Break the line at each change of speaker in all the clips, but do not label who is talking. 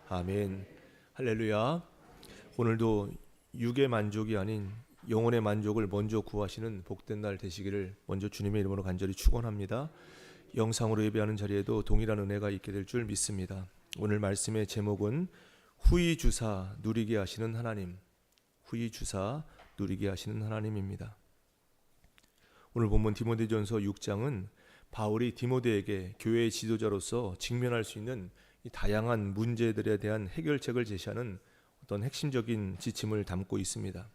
아멘. 할렐루야. 오늘도 육의 만족이 아닌 영혼의 만족을 먼저 구하시는 복된 날 되시기를 먼저 주님의 이름으로 간절히 축원합니다. 영상으로 예배하는 자리에도 동일한 은혜가 있게 될 줄 믿습니다. 오늘 말씀의 제목은 후히 주사 누리게 하시는 하나님. 후히 주사 누리게 하시는 하나님입니다. 오늘 본문 디모데전서 6장은 바울이 디모데에게 교회의 지도자로서 직면할 수 있는 이 다양한 문제들에 대한 해결책을 제시하는 어떤 핵심적인 지침을 담고 있습니다.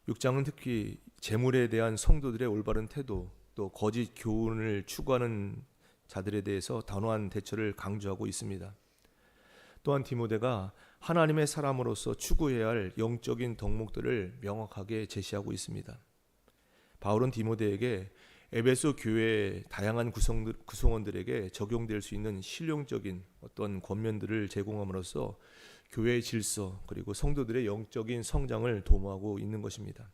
6장은 특히 재물에 대한 성도들의 올바른 태도, 또 거짓 교훈을 추구하는 자들에 대해서 단호한 대처를 강조하고 있습니다. 또한 디모데가 하나님의 사람으로서 추구해야 할 영적인 덕목들을 명확하게 제시하고 있습니다. 바울은 디모데에게 에베소 교회의 다양한 구성원들에게 적용될 수 있는 실용적인 어떤 권면들을 제공함으로써 교회의 질서 그리고 성도들의 영적인 성장을 도모하고 있는 것입니다.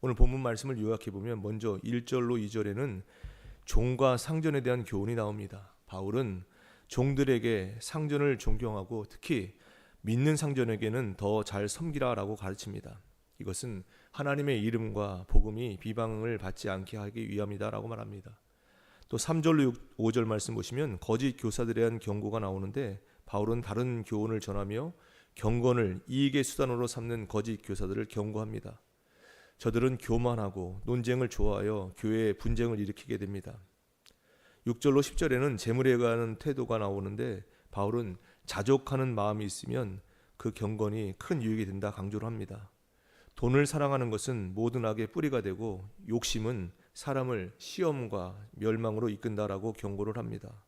오늘 본문 말씀을 요약해 보면 먼저 1절로 2절에는 종과 상전에 대한 교훈이 나옵니다. 바울은 종들에게 상전을 존경하고 특히 믿는 상전에게는 더 잘 섬기라라고 가르칩니다. 이것은 하나님의 이름과 복음이 비방을 받지 않게 하기 위함이다라고 말합니다. 또 3절로 5절 말씀 보시면 거짓 교사들에 대한 경고가 나오는데 바울은 다른 교훈을 전하며 경건을 이익의 수단으로 삼는 거짓 교사들을 경고합니다. 저들은 교만하고 논쟁을 좋아하여 교회에 분쟁을 일으키게 됩니다. 6절로 10절에는 재물에 관한 태도가 나오는데 바울은 자족하는 마음이 있으면 그 경건이 큰 유익이 된다 강조를 합니다. 돈을 사랑하는 것은 모든 악의 뿌리가 되고 욕심은 사람을 시험과 멸망으로 이끈다라고 경고를 합니다.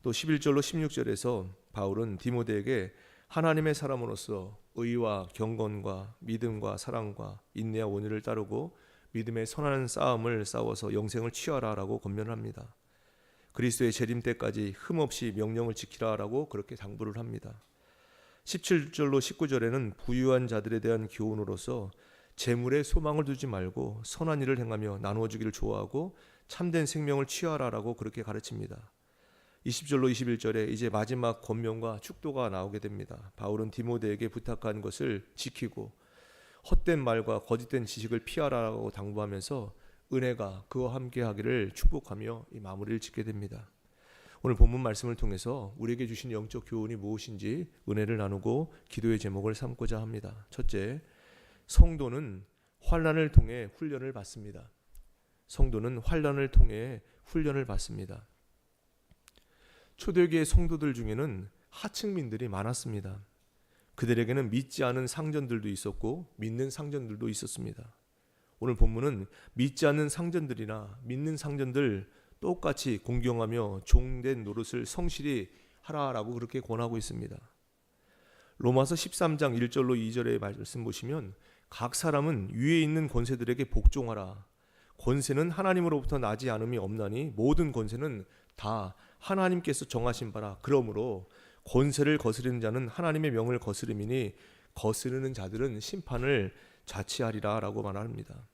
또 11절로 16절에서 바울은 디모데에게 하나님의 사람으로서 의와 경건과 믿음과 사랑과 인내와 온유를 따르고 믿음의 선한 싸움을 싸워서 영생을 취하라라고 권면을 합니다. 그리스도의 재림 때까지 흠없이 명령을 지키라라고 그렇게 당부를 합니다. 17절로 19절에는 부유한 자들에 대한 교훈으로서 재물에 소망을 두지 말고 선한 일을 행하며 나누어 주기를 좋아하고 참된 생명을 취하라라고 그렇게 가르칩니다. 20절로 21절에 이제 마지막 권면과 축도가 나오게 됩니다. 바울은 디모데에게 부탁한 것을 지키고 헛된 말과 거짓된 지식을 피하라고 당부하면서 은혜가 그와 함께 하기를 축복하며 이 마무리를 짓게 됩니다. 오늘 본문 말씀을 통해서 우리에게 주신 영적 교훈이 무엇인지 은혜를 나누고 기도의 제목을 삼고자 합니다. 첫째, 성도는 환난을 통해 훈련을 받습니다. 성도는 환난을 통해 훈련을 받습니다. 초대교회 성도들 중에는 하층민들이 많았습니다. 그들에게는 믿지 않은 상전들도 있었고 믿는 상전들도 있었습니다. 오늘 본문은 믿지 않는 상전들이나 믿는 상전들 똑같이 공경하며 종된 노릇을 성실히 하라라고 그렇게 권하고 있습니다. 로마서 13장 1절로 2절의 말씀 보시면 각 사람은 위에 있는 권세들에게 복종하라. 권세는 하나님으로부터 나지 않음이 없나니 모든 권세는 다 하나님께서 정하신 바라. 그러므로 권세를 거스르는 자는 하나님의 명을 거스름이니 거스르는 자들은 심판을 자취하리라 라고 말합니다.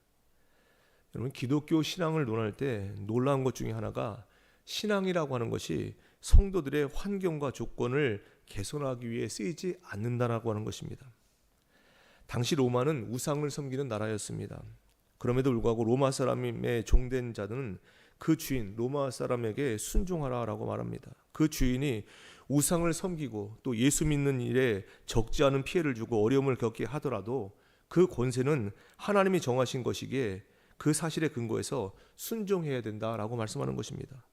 여러분, 기독교 신앙을 논할 때 놀라운 것 중에 하나가 신앙이라고 하는 것이 성도들의 환경과 조건을 개선하기 위해 쓰이지 않는다라고 하는 것입니다. 당시 로마는 우상을 섬기는 나라였습니다. 그럼에도 불구하고 로마 사람의 종된 자들은 그 주인 로마 사람에게 순종하라라고 말합니다. 그 주인이 우상을 섬기고 또 예수 믿는 일에 적지 않은 피해를 주고 어려움을 겪게 하더라도 그 권세는 하나님이 정하신 것이기에 그 사실에 근거해서 순종해야 된다라고 말씀하는 것입니다.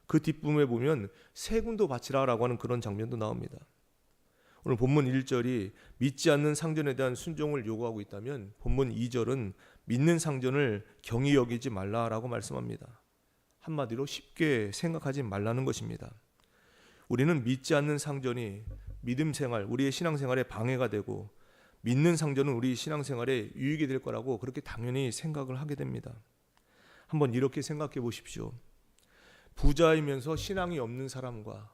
그 뒷부분에 보면 세금도 바치라라고 하는 그런 장면도 나옵니다. 오늘 본문 1절이 믿지 않는 상전에 대한 순종을 요구하고 있다면 본문 2절은 믿는 상전을 경히 여기지 말라라고 말씀합니다. 한마디로 쉽게 생각하지 말라는 것입니다. 우리는 믿지 않는 상전이 믿음 생활, 우리의 신앙생활에 방해가 되고 믿는 상전은 우리 신앙생활에 유익이 될 거라고 그렇게 당연히 생각을 하게 됩니다. 한번 이렇게 생각해 보십시오. 부자이면서 신앙이 없는 사람과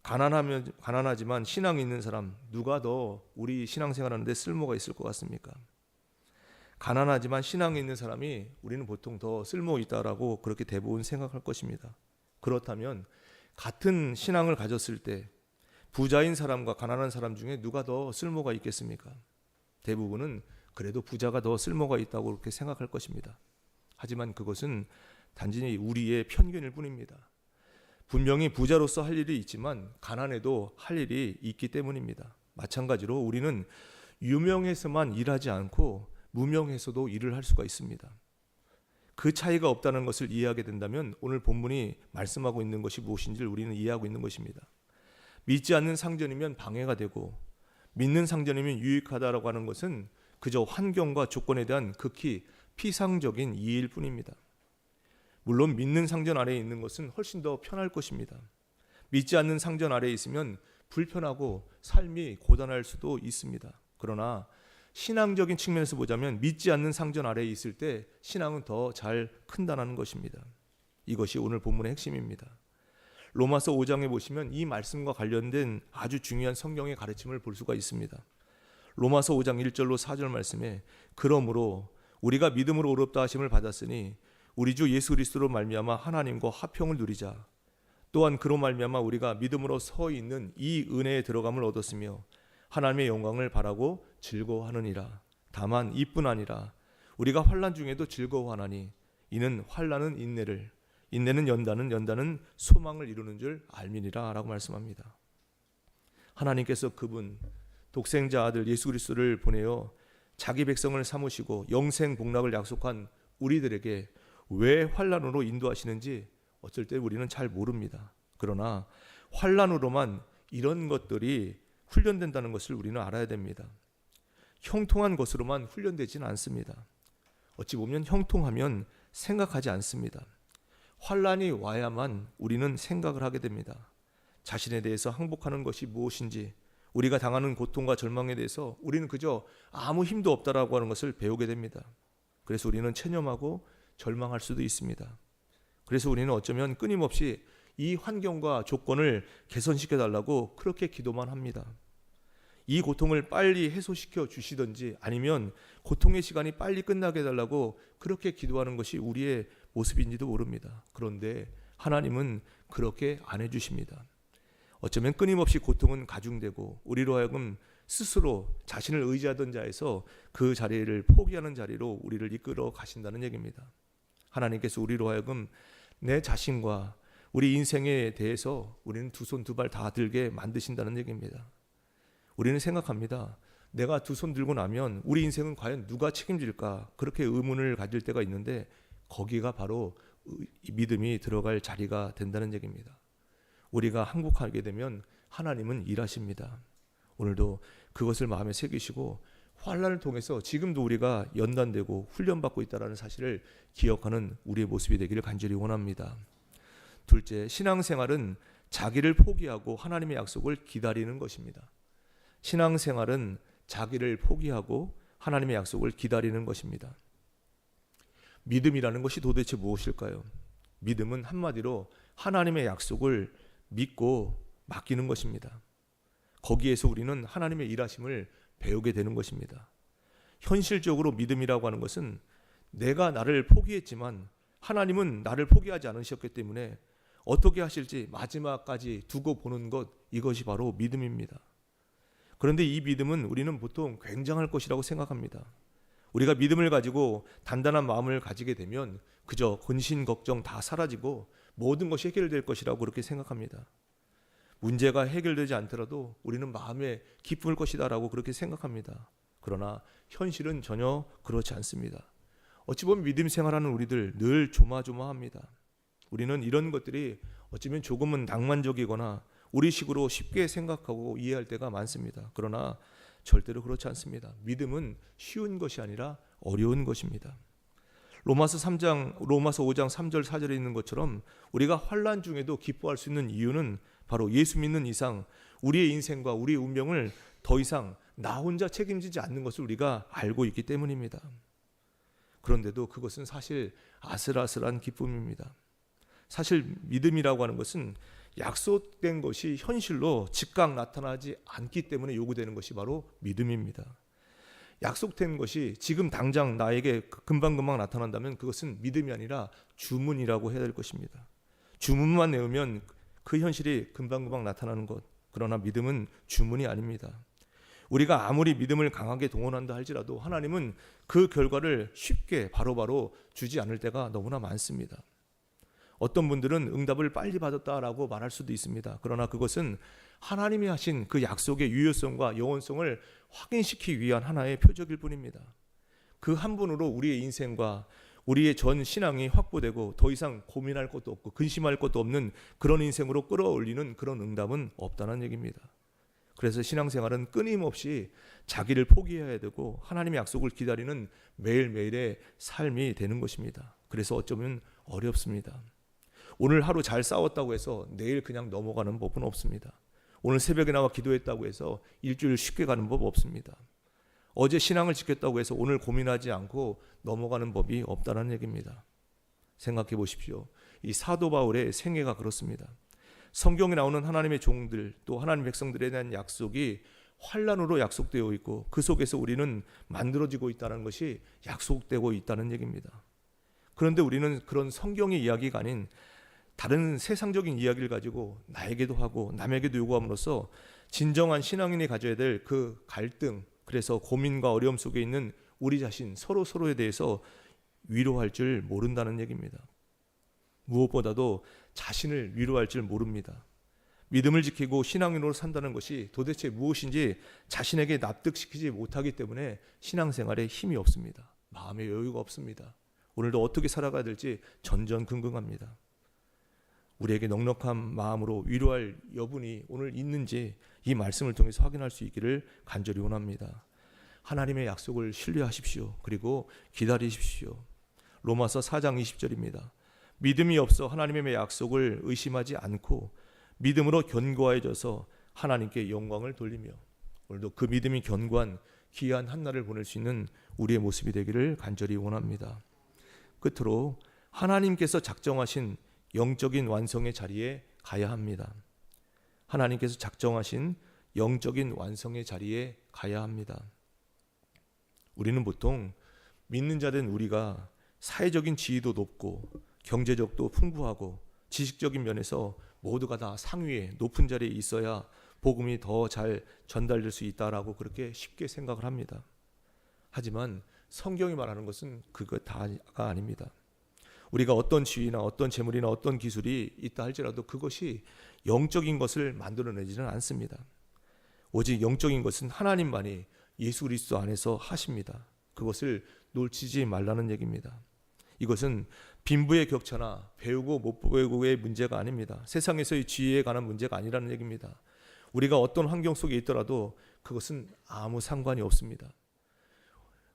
가난하지만 신앙이 있는 사람, 누가 더 우리 신앙생활하는데 쓸모가 있을 것 같습니까? 가난하지만 신앙이 있는 사람이 우리는 보통 더 쓸모 있다라고 그렇게 대부분 생각할 것입니다. 그렇다면 같은 신앙을 가졌을 때 부자인 사람과 가난한 사람 중에 누가 더 쓸모가 있겠습니까? 대부분은 그래도 부자가 더 쓸모가 있다고 그렇게 생각할 것입니다. 하지만 그것은 단지 우리의 편견일 뿐입니다. 분명히 부자로서 할 일이 있지만 가난해도 할 일이 있기 때문입니다. 마찬가지로 우리는 유명해서만 일하지 않고 무명해서도 일을 할 수가 있습니다. 그 차이가 없다는 것을 이해하게 된다면 오늘 본문이 말씀하고 있는 것이 무엇인지를 우리는 이해하고 있는 것입니다. 믿지 않는 상전이면 방해가 되고 믿는 상전이면 유익하다라고 하는 것은 그저 환경과 조건에 대한 극히 피상적인 이해일 뿐입니다. 물론 믿는 상전 아래에 있는 것은 훨씬 더 편할 것입니다. 믿지 않는 상전 아래에 있으면 불편하고 삶이 고단할 수도 있습니다. 그러나 신앙적인 측면에서 보자면 믿지 않는 상전 아래에 있을 때 신앙은 더 잘 큰다는 것입니다. 이것이 오늘 본문의 핵심입니다. 로마서 5장에 보시면 이 말씀과 관련된 아주 중요한 성경의 가르침을 볼 수가 있습니다. 로마서 5장 1절로 4절 말씀에 그러므로 우리가 믿음으로 의롭다 하심을 받았으니 우리 주 예수 그리스도로 말미암아 하나님과 화평을 누리자. 또한 그로 말미암아 우리가 믿음으로 서 있는 이 은혜에 들어감을 얻었으며 하나님의 영광을 바라고 즐거워하느니라. 다만 이뿐 아니라 우리가 환난 중에도 즐거워하나니 이는 환난은 인내를, 인내는 연단은 소망을 이루는 줄 알미니라 라고 말씀합니다. 하나님께서 그분 독생자 아들 예수 그리스도를 보내어 자기 백성을 삼으시고 영생 복락을 약속한 우리들에게 왜 환난으로 인도하시는지 어쩔 때 우리는 잘 모릅니다. 그러나 환난으로만 이런 것들이 훈련된다는 것을 우리는 알아야 됩니다. 형통한 것으로만 훈련되지는 않습니다. 어찌 보면 형통하면 생각하지 않습니다. 환난이 와야만 우리는 생각을 하게 됩니다. 자신에 대해서 항복하는 것이 무엇인지, 우리가 당하는 고통과 절망에 대해서 우리는 그저 아무 힘도 없다라고 하는 것을 배우게 됩니다. 그래서 우리는 체념하고 절망할 수도 있습니다. 그래서 우리는 어쩌면 끊임없이 이 환경과 조건을 개선시켜 달라고 그렇게 기도만 합니다. 이 고통을 빨리 해소시켜 주시든지 아니면 고통의 시간이 빨리 끝나게 해달라고 그렇게 기도하는 것이 우리의 모습인지도 모릅니다. 그런데 하나님은 그렇게 안 해주십니다. 어쩌면 끊임없이 고통은 가중되고 우리로 하여금 스스로 자신을 의지하던 자에서 그 자리를 포기하는 자리로 우리를 이끌어 가신다는 얘기입니다. 하나님께서 우리로 하여금 내 자신과 우리 인생에 대해서 우리는 두 손 두 발 다 들게 만드신다는 얘기입니다. 우리는 생각합니다. 내가 두 손 들고 나면 우리 인생은 과연 누가 책임질까? 그렇게 의문을 가질 때가 있는데 거기가 바로 믿음이 들어갈 자리가 된다는 얘기입니다. 우리가 항복하게 되면 하나님은 일하십니다. 오늘도 그것을 마음에 새기시고 환난을 통해서 지금도 우리가 연단되고 훈련받고 있다는 사실을 기억하는 우리의 모습이 되기를 간절히 원합니다. 둘째, 신앙생활은 자기를 포기하고 하나님의 약속을 기다리는 것입니다. 신앙생활은 자기를 포기하고 하나님의 약속을 기다리는 것입니다. 믿음이라는 것이 도대체 무엇일까요? 믿음은 한마디로 하나님의 약속을 믿고 맡기는 것입니다. 거기에서 우리는 하나님의 일하심을 배우게 되는 것입니다. 현실적으로 믿음이라고 하는 것은 내가 나를 포기했지만 하나님은 나를 포기하지 않으셨기 때문에 어떻게 하실지 마지막까지 두고 보는 것, 이것이 바로 믿음입니다. 그런데 이 믿음은 우리는 보통 굉장할 것이라고 생각합니다. 우리가 믿음을 가지고 단단한 마음을 가지게 되면 그저 근심 걱정 다 사라지고 모든 것이 해결될 것이라고 그렇게 생각합니다. 문제가 해결되지 않더라도 우리는 마음에 기쁠 것이다라고 그렇게 생각합니다. 그러나 현실은 전혀 그렇지 않습니다. 어찌 보면 믿음 생활하는 우리들 늘 조마조마합니다. 우리는 이런 것들이 어쩌면 조금은 낭만적이거나 우리식으로 쉽게 생각하고 이해할 때가 많습니다. 그러나 절대로 그렇지 않습니다. 믿음은 쉬운 것이 아니라 어려운 것입니다. 로마서 5장 3절 4절에 있는 것처럼 우리가 환난 중에도 기뻐할 수 있는 이유는 바로 예수 믿는 이상 우리의 인생과 우리의 운명을 더 이상 나 혼자 책임지지 않는 것을 우리가 알고 있기 때문입니다. 그런데도 그것은 사실 아슬아슬한 기쁨입니다. 사실 믿음이라고 하는 것은 약속된 것이 현실로 즉각 나타나지 않기 때문에 요구되는 것이 바로 믿음입니다. 약속된 것이 지금 당장 나에게 금방금방 나타난다면 그것은 믿음이 아니라 주문이라고 해야 될 것입니다. 주문만 외우면 그 현실이 금방금방 나타나는 것, 그러나 믿음은 주문이 아닙니다. 우리가 아무리 믿음을 강하게 동원한다 할지라도 하나님은 그 결과를 쉽게 바로바로 주지 않을 때가 너무나 많습니다. 어떤 분들은 응답을 빨리 받았다라고 말할 수도 있습니다. 그러나 그것은 하나님이 하신 그 약속의 유효성과 영원성을 확인시키기 위한 하나의 표적일 뿐입니다. 그 한 분으로 우리의 인생과 우리의 전 신앙이 확보되고 더 이상 고민할 것도 없고 근심할 것도 없는 그런 인생으로 끌어올리는 그런 응답은 없다는 얘기입니다. 그래서 신앙생활은 끊임없이 자기를 포기해야 되고 하나님의 약속을 기다리는 매일매일의 삶이 되는 것입니다. 그래서 어쩌면 어렵습니다. 오늘 하루 잘 싸웠다고 해서 내일 그냥 넘어가는 법은 없습니다. 오늘 새벽에 나와 기도했다고 해서 일주일 쉽게 가는 법 없습니다. 어제 신앙을 지켰다고 해서 오늘 고민하지 않고 넘어가는 법이 없다는 얘기입니다. 생각해 보십시오. 이 사도 바울의 생애가 그렇습니다. 성경에 나오는 하나님의 종들 또 하나님 백성들에 대한 약속이 환란으로 약속되어 있고 그 속에서 우리는 만들어지고 있다는 것이 약속되고 있다는 얘기입니다. 그런데 우리는 그런 성경의 이야기가 아닌 다른 세상적인 이야기를 가지고 나에게도 하고 남에게도 요구함으로써 진정한 신앙인이 가져야 될 그 갈등, 그래서 고민과 어려움 속에 있는 우리 자신 서로에 대해서 위로할 줄 모른다는 얘기입니다. 무엇보다도 자신을 위로할 줄 모릅니다. 믿음을 지키고 신앙인으로 산다는 것이 도대체 무엇인지 자신에게 납득시키지 못하기 때문에 신앙생활에 힘이 없습니다. 마음의 여유가 없습니다. 오늘도 어떻게 살아가야 될지 전전긍긍합니다. 우리에게 넉넉한 마음으로 위로할 여분이 오늘 있는지 이 말씀을 통해서 확인할 수 있기를 간절히 원합니다. 하나님의 약속을 신뢰하십시오. 그리고 기다리십시오. 로마서 4장 20절입니다. 믿음이 없어 하나님의 약속을 의심하지 않고 믿음으로 견고해져서 하나님께 영광을 돌리며, 오늘도 그 믿음이 견고한 귀한 한날을 보낼 수 있는 우리의 모습이 되기를 간절히 원합니다. 끝으로 하나님께서 작정하신 영적인 완성의 자리에 가야 합니다. 하나님께서 작정하신 영적인 완성의 자리에 가야 합니다. 우리는 보통 믿는 자 된 우리가 사회적인 지위도 높고 경제적도 풍부하고 지식적인 면에서 모두가 다 상위에 높은 자리에 있어야 복음이 더 잘 전달될 수 있다라고 그렇게 쉽게 생각을 합니다. 하지만 성경이 말하는 것은 그거 다가 아닙니다. 우리가 어떤 지위나 어떤 재물이나 어떤 기술이 있다 할지라도 그것이 영적인 것을 만들어내지는 않습니다. 오직 영적인 것은 하나님만이 예수 그리스도 안에서 하십니다. 그것을 놓치지 말라는 얘기입니다. 이것은 빈부의 격차나 배우고 못 배우고의 문제가 아닙니다. 세상에서의 지위에 관한 문제가 아니라는 얘기입니다. 우리가 어떤 환경 속에 있더라도 그것은 아무 상관이 없습니다.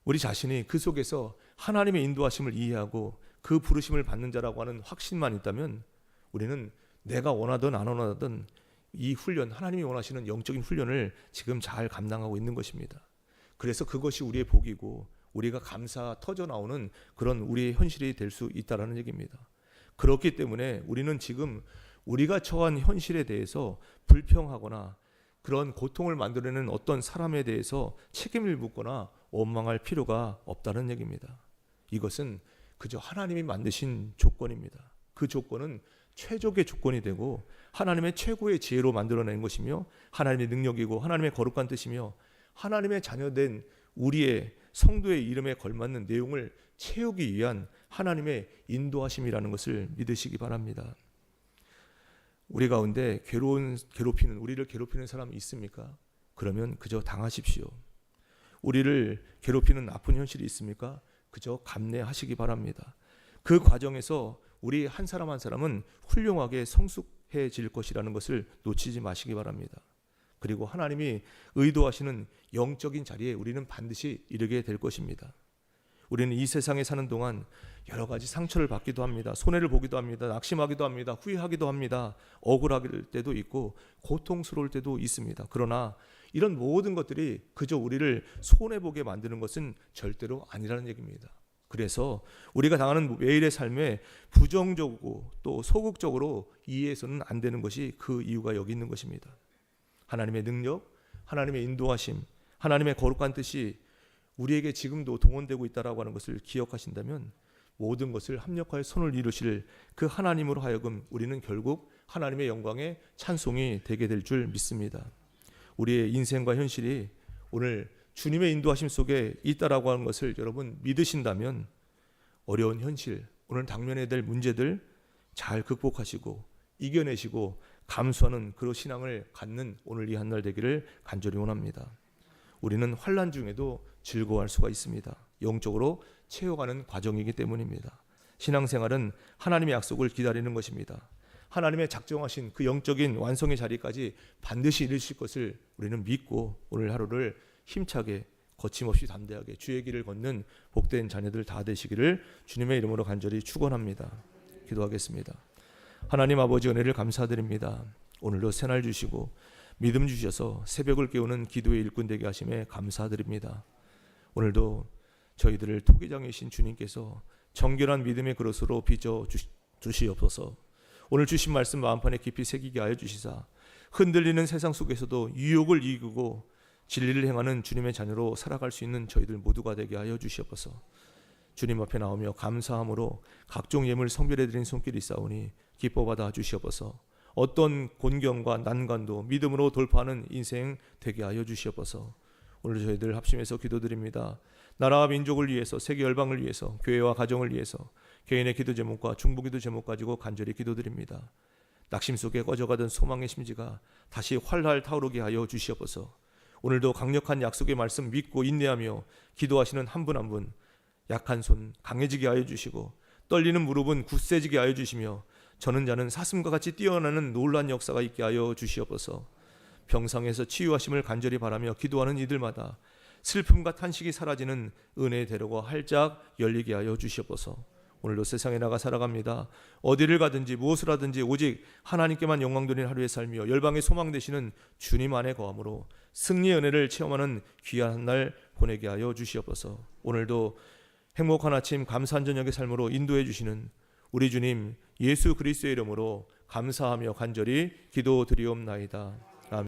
우리 자신이 그 속에서 하나님의 인도하심을 이해하고 그 부르심을 받는 자라고 하는 확신만 있다면 우리는 내가 원하든 안 원하든 이 훈련, 하나님이 원하시는 영적인 훈련을 지금 잘 감당하고 있는 것입니다. 그래서 그것이 우리의 복이고 우리가 감사 터져 나오는 그런 우리의 현실이 될 수 있다는 얘기입니다. 그렇기 때문에 우리는 지금 우리가 처한 현실에 대해서 불평하거나 그런 고통을 만들어내는 어떤 사람에 대해서 책임을 묻거나 원망할 필요가 없다는 얘기입니다. 이것은 그저 하나님이 만드신 조건입니다. 그 조건은 최적의 조건이 되고 하나님의 최고의 지혜로 만들어낸 것이며 하나님의 능력이고 하나님의 거룩한 뜻이며 하나님의 자녀된 우리의 성도의 이름에 걸맞는 내용을 채우기 위한 하나님의 인도하심이라는 것을 믿으시기 바랍니다. 우리 가운데 우리를 괴롭히는 사람이 있습니까? 그러면 그저 당하십시오. 우리를 괴롭히는 아픈 현실이 있습니까? 그저 감내하시기 바랍니다. 그 과정에서 우리 한 사람 한 사람은 훌륭하게 성숙해질 것이라는 것을 놓치지 마시기 바랍니다. 그리고 하나님이 의도하시는 영적인 자리에 우리는 반드시 이르게 될 것입니다. 우리는 이 세상에 사는 동안 여러 가지 상처를 받기도 합니다. 손해를 보기도 합니다. 낙심하기도 합니다. 후회하기도 합니다. 억울할 때도 있고 고통스러울 때도 있습니다. 그러나 이런 모든 것들이 그저 우리를 손해보게 만드는 것은 절대로 아니라는 얘기입니다. 그래서 우리가 당하는 매일의 삶에 부정적이고 또 소극적으로 이해해서는 안 되는 것이 그 이유가 여기 있는 것입니다. 하나님의 능력, 하나님의 인도하심, 하나님의 거룩한 뜻이 우리에게 지금도 동원되고 있다라고 하는 것을 기억하신다면 모든 것을 합력하여 손을 이루실 그 하나님으로 하여금 우리는 결국 하나님의 영광에 찬송이 되게 될 줄 믿습니다. 우리의 인생과 현실이 오늘 주님의 인도하심 속에 있다라고 하는 것을 여러분 믿으신다면 어려운 현실, 오늘 당면해야 될 문제들 잘 극복하시고 이겨내시고 감수하는 그런 신앙을 갖는 오늘 이 한날 되기를 간절히 원합니다. 우리는 환난 중에도 즐거워할 수가 있습니다. 영적으로 채워가는 과정이기 때문입니다. 신앙생활은 하나님의 약속을 기다리는 것입니다. 하나님의 작정하신 그 영적인 완성의 자리까지 반드시 이르실 것을 우리는 믿고 오늘 하루를 힘차게 거침없이 담대하게 주의 길을 걷는 복된 자녀들 다 되시기를 주님의 이름으로 간절히 축원합니다. 기도하겠습니다. 하나님 아버지 은혜를 감사드립니다. 오늘도 새날 주시고 믿음 주셔서 새벽을 깨우는 기도의 일꾼 되게 하심에 감사드립니다. 오늘도 저희들을 토기장이신 주님께서 정결한 믿음의 그릇으로 빚어 주시옵소서. 오늘 주신 말씀 마음판에 깊이 새기게 하여 주시사 흔들리는 세상 속에서도 유혹을 이기고 진리를 행하는 주님의 자녀로 살아갈 수 있는 저희들 모두가 되게 하여 주시옵소서. 주님 앞에 나오며 감사함으로 각종 예물 성별해드린 손길이 있사오니 기뻐 받아 주시옵소서. 어떤 곤경과 난관도 믿음으로 돌파하는 인생 되게 하여 주시옵소서. 오늘 저희들 합심해서 기도드립니다. 나라와 민족을 위해서, 세계 열방을 위해서, 교회와 가정을 위해서 개인의 기도 제목과 중보기도 제목 가지고 간절히 기도드립니다. 낙심 속에 꺼져가던 소망의 심지가 다시 활활 타오르게 하여 주시옵소서. 오늘도 강력한 약속의 말씀 믿고 인내하며 기도하시는 한 분 한 분 약한 손 강해지게 하여 주시고 떨리는 무릎은 굳세지게 하여 주시며 저는 자는 사슴과 같이 뛰어나는 놀라운 역사가 있게 하여 주시옵소서. 병상에서 치유하심을 간절히 바라며 기도하는 이들마다 슬픔과 탄식이 사라지는 은혜의 대로가 활짝 열리게 하여 주시옵소서. 오늘도 세상에 나가 살아갑니다. 어디를 가든지 무엇을 하든지 오직 하나님께만 영광 돌리는 하루의 삶이요 열방의 소망 되시는 주님 안에 거함으로 승리의 은혜를 체험하는 귀한 날 보내게 하여 주시옵소서. 오늘도 행복한 아침 감사한 저녁의 삶으로 인도해 주시는 우리 주님 예수 그리스도의 이름으로 감사하며 간절히 기도드리옵나이다.